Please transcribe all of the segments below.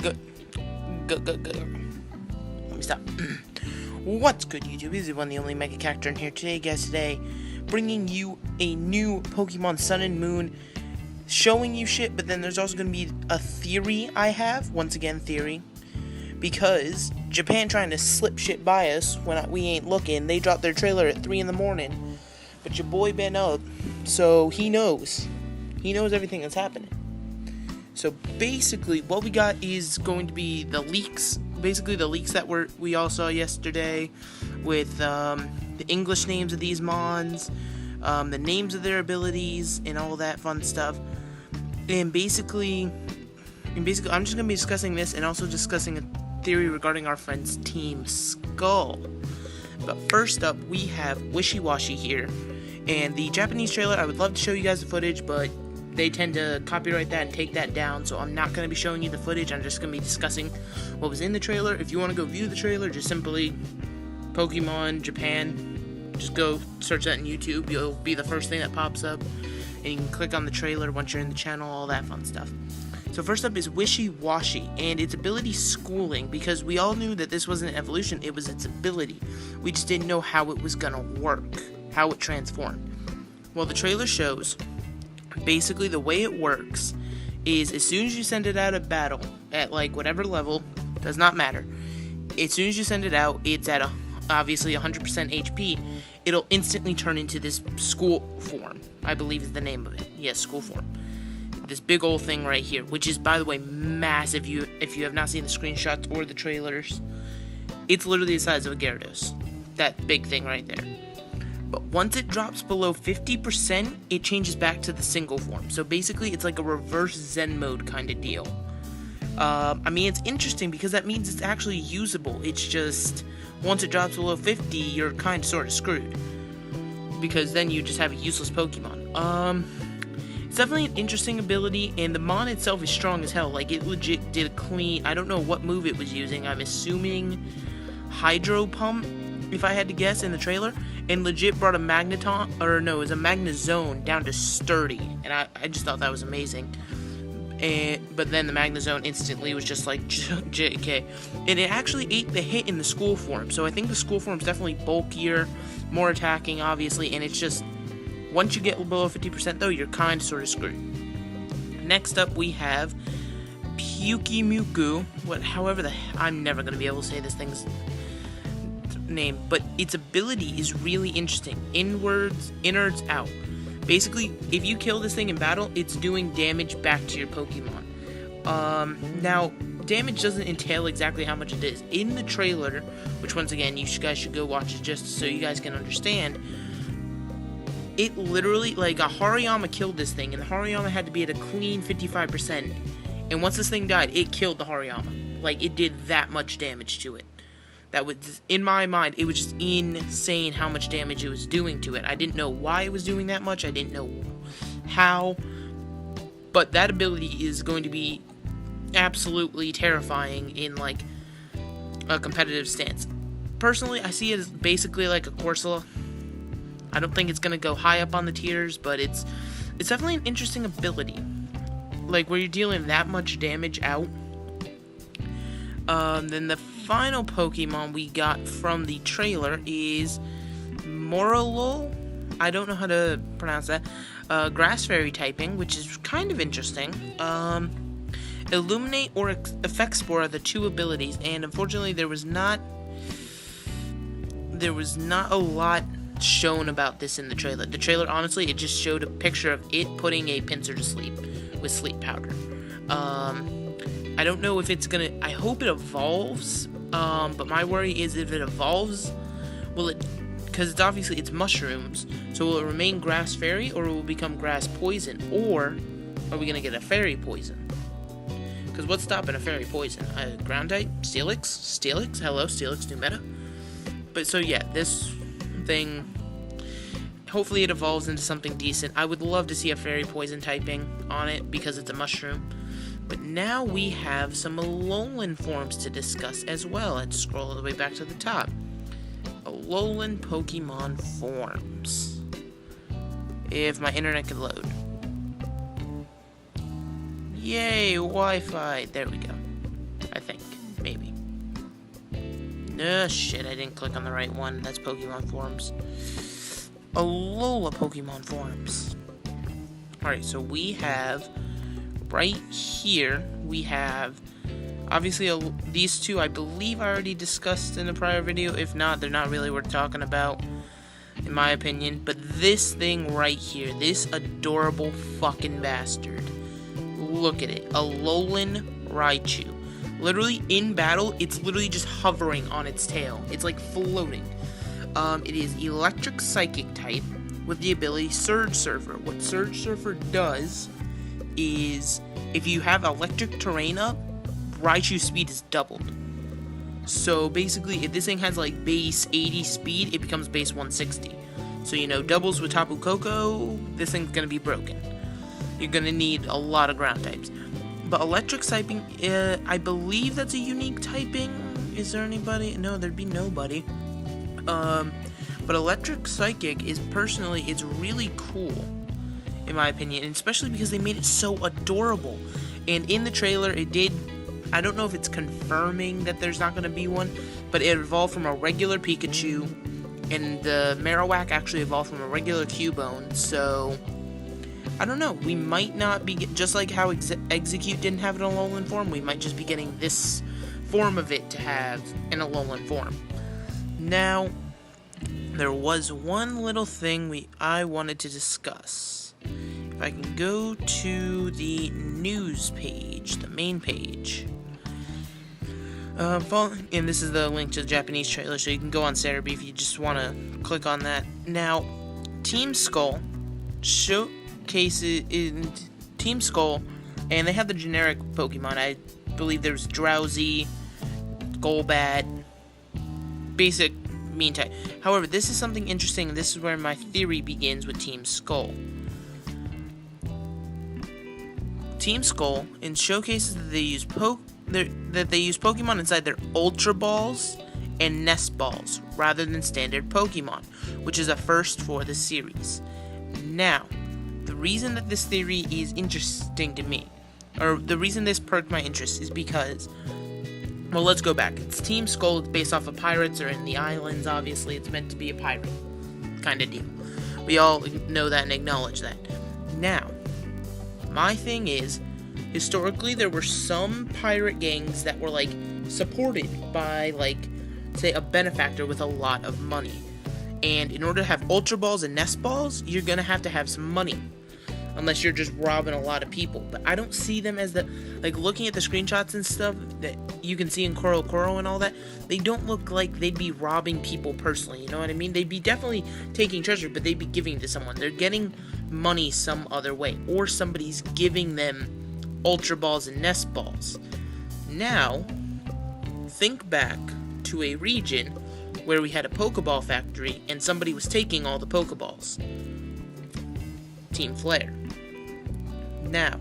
Go. Let me stop. What's good, YouTube? Is the one, the only mega character in here today, guys. Today, bringing you a new Pokemon Sun and Moon, showing you shit. But then there's also going to be a theory I have. Once again, theory, because Japan trying to slip shit by us when we ain't looking. They dropped their trailer at 3 in the morning, but your boy been up, so he knows. He knows everything that's happening. So basically, what we got is going to be the leaks. Basically, the leaks that we all saw yesterday, with the English names of these mons, the names of their abilities, and all that fun stuff. And basically, I'm just gonna be discussing this and also discussing a theory regarding our friend's Team Skull. But first up, we have Wishy-Washy here, and the Japanese trailer. I would love to show you guys the footage, but they tend to copyright that and take that down, so I'm not going to be showing you the footage. I'm just going to be discussing what was in the trailer. If you want to go view the trailer, just simply Pokemon Japan, just go search that in YouTube. You'll be the first thing that pops up, and you can click on the trailer once you're in the channel, all that fun stuff. So first up is Wishy-Washy, and its ability Schooling, because we all knew that this wasn't an evolution, it was its ability. We just didn't know how it was going to work, how it transformed. Well, the trailer shows basically the way it works is as soon as you send it out of battle at like whatever level, does not matter. As soon as you send it out, it's at obviously 100% HP. It'll instantly turn into this school form, I believe is the name of it. Yes, school form. This big old thing right here, which is, by the way, massive. If you have not seen the screenshots or the trailers, it's literally the size of a Gyarados. That big thing right there. But once it drops below 50%, it changes back to the single form. So basically, it's like a reverse Zen mode kind of deal. I mean, it's interesting because that means it's actually usable. It's just, once it drops below 50, you're kind of sort of screwed, because then you just have a useless Pokemon. It's definitely an interesting ability, and the mon itself is strong as hell. Like, it legit did a clean, I don't know what move it was using. I'm assuming Hydro Pump, if I had to guess, in the trailer, and legit brought a Magneton, or no, it was a Magnezone down to sturdy, and I just thought that was amazing. But then the Magnezone instantly was just like JK, and it actually ate the hit in the school form. So I think the school form is definitely bulkier, more attacking, obviously, and it's just, once you get below 50% though, you're kind of sort of screwed. Next up, we have Pyukumuku. I'm never gonna be able to say this thing's name, but its ability is really interesting. Innards out. Basically, if you kill this thing in battle, it's doing damage back to your Pokemon. Now, damage doesn't entail exactly how much it is. In the trailer, which once again, you guys should go watch it just so you guys can understand, it literally, like, a Hariyama killed this thing, and the Hariyama had to be at a clean 55%, and once this thing died, it killed the Hariyama. Like, it did that much damage to it. That was, in my mind, it was just insane how much damage it was doing to it. I didn't know why it was doing that much. I didn't know how. But that ability is going to be absolutely terrifying in, like, a competitive stance. Personally, I see it as basically like a Corsola. I don't think it's going to go high up on the tiers, but it's definitely an interesting ability. Like, where you're dealing that much damage out. Then the final Pokemon we got from the trailer is Morolo. I don't know how to pronounce that. Grass Fairy typing, which is kind of interesting. Illuminate or Effect Spore are the two abilities, and unfortunately there was not a lot shown about this in the trailer. The trailer, honestly, it just showed a picture of it putting a Pinsir to sleep with sleep powder. I don't know if it's gonna, I hope it evolves, but my worry is if it evolves, will it, because it's obviously, it's mushrooms, so will it remain Grass Fairy, or will it become Grass Poison, or are we gonna get a Fairy Poison? Because what's stopping a Fairy Poison? Ground type? Steelix? Hello, Steelix, new meta. But so yeah, this thing, hopefully it evolves into something decent. I would love to see a Fairy Poison typing on it, because it's a mushroom. But now we have some Alolan forms to discuss as well. Let's scroll all the way back to the top. Alolan Pokemon forms. If my internet could load. Yay, Wi-Fi. There we go. I think. Maybe. Shit, I didn't click on the right one. That's Pokemon Forums. Alola Pokemon Forums. Alright, so we have... Right here, we have... Obviously, these two, I believe I already discussed in a prior video. If not, they're not really worth talking about, in my opinion. But this thing right here, this adorable fucking bastard. Look at it. Alolan Raichu. Literally, in battle, it's literally just hovering on its tail. It's like floating. It is Electric Psychic type with the ability Surge Surfer. What Surge Surfer does is, if you have electric terrain up, Raichu's speed is doubled. So basically, if this thing has like base 80 speed, it becomes base 160. So, you know, doubles with Tapu Koko, this thing's gonna be broken. You're gonna need a lot of ground types. But electric typing, I believe that's a unique typing. Is there anybody? No, there'd be nobody. But electric psychic is personally, it's really cool, in my opinion, and especially because they made it so adorable. And in the trailer, it did, I don't know if it's confirming that there's not going to be one, but it evolved from a regular Pikachu, and the Marowak actually evolved from a regular Cubone, so... I don't know, we might not be, just like how Execute didn't have an Alolan form, we might just be getting this form of it to have an Alolan form. Now, there was one little thing I wanted to discuss. If I can go to the news page, the main page. And this is the link to the Japanese trailer, so you can go on Cerebi if you just want to click on that. Now, Team Skull showcases in Team Skull, and they have the generic Pokemon. I believe there's Drowsy, Golbat, basic mean type. However, this is something interesting, and this is where my theory begins with Team Skull. Team Skull showcases that they use Pokemon inside their Ultra Balls and Nest Balls rather than standard Pokemon, which is a first for the series. Now, the reason that this theory is interesting to me, or the reason this perked my interest, is because, well, let's go back. It's Team Skull. It's based off of pirates, or in the islands, obviously. It's meant to be a pirate kind of deal. We all know that and acknowledge that. Now, my thing is, historically, there were some pirate gangs that were, like, supported by, like, say, a benefactor with a lot of money. And in order to have Ultra Balls and Nest Balls, you're gonna have to have some money. Unless you're just robbing a lot of people. But I don't see them as the... Like, looking at the screenshots and stuff that you can see in Koro and all that, they don't look like they'd be robbing people personally, you know what I mean? They'd be definitely taking treasure, but they'd be giving it to someone. They're getting money some other way. Or somebody's giving them Ultra Balls and Nest Balls. Now, think back to a region where we had a Pokeball factory and somebody was taking all the Pokeballs. Team Flare. Now,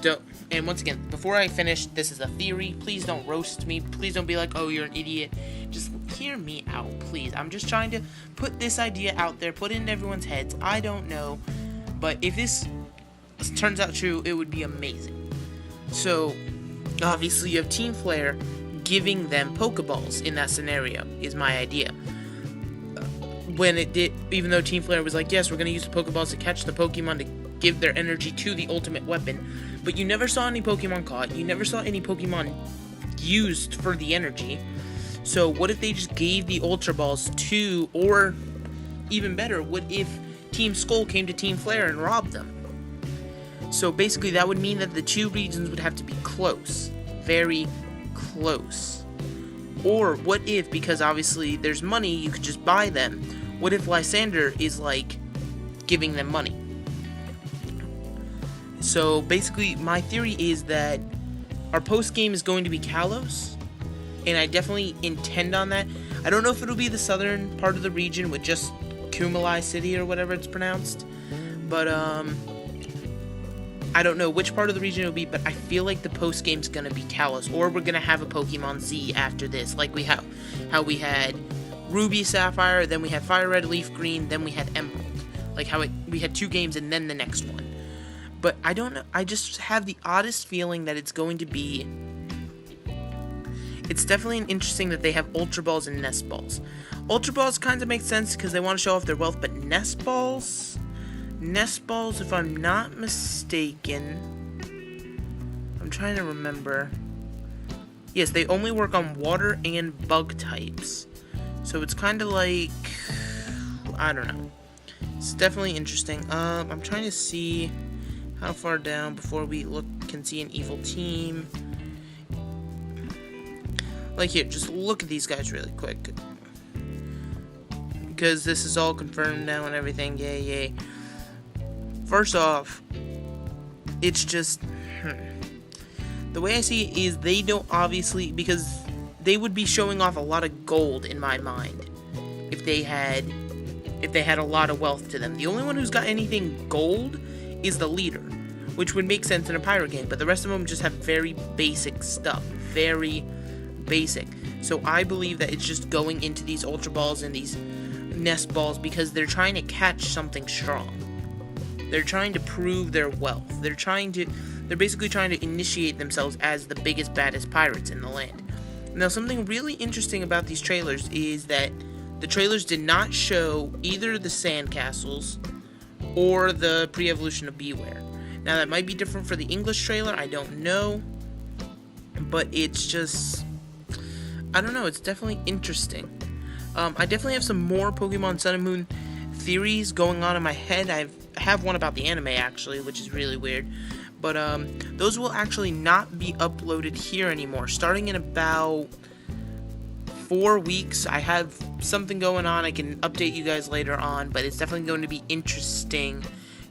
don't, and once again, before I finish, this is a theory. Please don't roast me. Please don't be like, oh, you're an idiot. Just hear me out, please. I'm just trying to put this idea out there, put it in everyone's heads. I don't know, but if this turns out true, it would be amazing. So, obviously, you have Team Flare giving them Pokeballs in that scenario, is my idea. When it did, even though Team Flare was like, yes, we're going to use the Pokeballs to catch the Pokemon to give their energy to the ultimate weapon, but you never saw any Pokemon caught, you never saw any Pokemon used for the energy. So what if they just gave the Ultra Balls to, or even better, what if Team Skull came to Team Flare and robbed them? So basically that would mean that the two regions would have to be close, very close. Or what if, because obviously there's money, you could just buy them, what if Lysander is like giving them money? So basically my theory is that our post game is going to be Kalos, and I definitely intend on that. I don't know if it'll be the southern part of the region with just Kumali City or whatever it's pronounced, but I don't know which part of the region it'll be, but I feel like the post game's gonna be Kalos, or we're gonna have a Pokemon Z after this, like we have how we had Ruby Sapphire, then we had Fire Red Leaf Green, then we had Emerald, like how we had two games and then the next one. But I don't know. I just have the oddest feeling that it's going to be... It's definitely interesting that they have Ultra Balls and Nest Balls. Ultra Balls kind of make sense because they want to show off their wealth, but Nest Balls, if I'm not mistaken, I'm trying to remember. Yes, they only work on water and bug types. So it's kind of like, I don't know. It's definitely interesting. I'm trying to see how far down before we can see an evil team. Like here, just look at these guys really quick. Because this is all confirmed now and everything. Yay, yay. First off, it's just... The way I see it is they don't obviously... Because they would be showing off a lot of gold in my mind. If they had a lot of wealth to them. The only one who's got anything gold is the leader. Which would make sense in a pirate game. But the rest of them just have very basic stuff. Very basic. So I believe that it's just going into these Ultra Balls and these Nest Balls because they're trying to catch something strong. They're trying to prove their wealth. They're basically trying to initiate themselves as the biggest, baddest pirates in the land. Now, something really interesting about these trailers is that the trailers did not show either the sandcastles or the pre-evolution of Beware. Now, that might be different for the English trailer. I don't know. But it's just... I don't know, it's definitely interesting. I definitely have some more Pokemon Sun and Moon theories going on in my head. I have one about the anime, actually, which is really weird. But those will actually not be uploaded here anymore. Starting in about 4 weeks, I have something going on. I can update you guys later on, but it's definitely going to be interesting,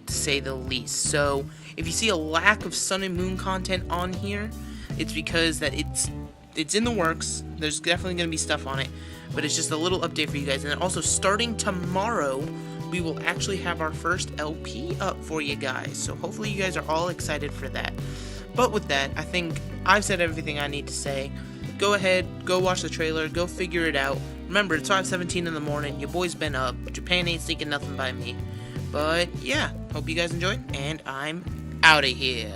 to say the least. So, if you see a lack of Sun and Moon content on here, it's because that it's in the works. There's definitely going to be stuff on it, but it's just a little update for you guys. And then also, starting tomorrow, we will actually have our first LP up for you guys. So hopefully you guys are all excited for that. But with that, I think I've said everything I need to say. Go ahead, go watch the trailer, go figure it out. Remember, it's 5:17 in the morning. Your boy's been up. Japan ain't sneaking nothing by me. But yeah, hope you guys enjoyed, and I'm out of here.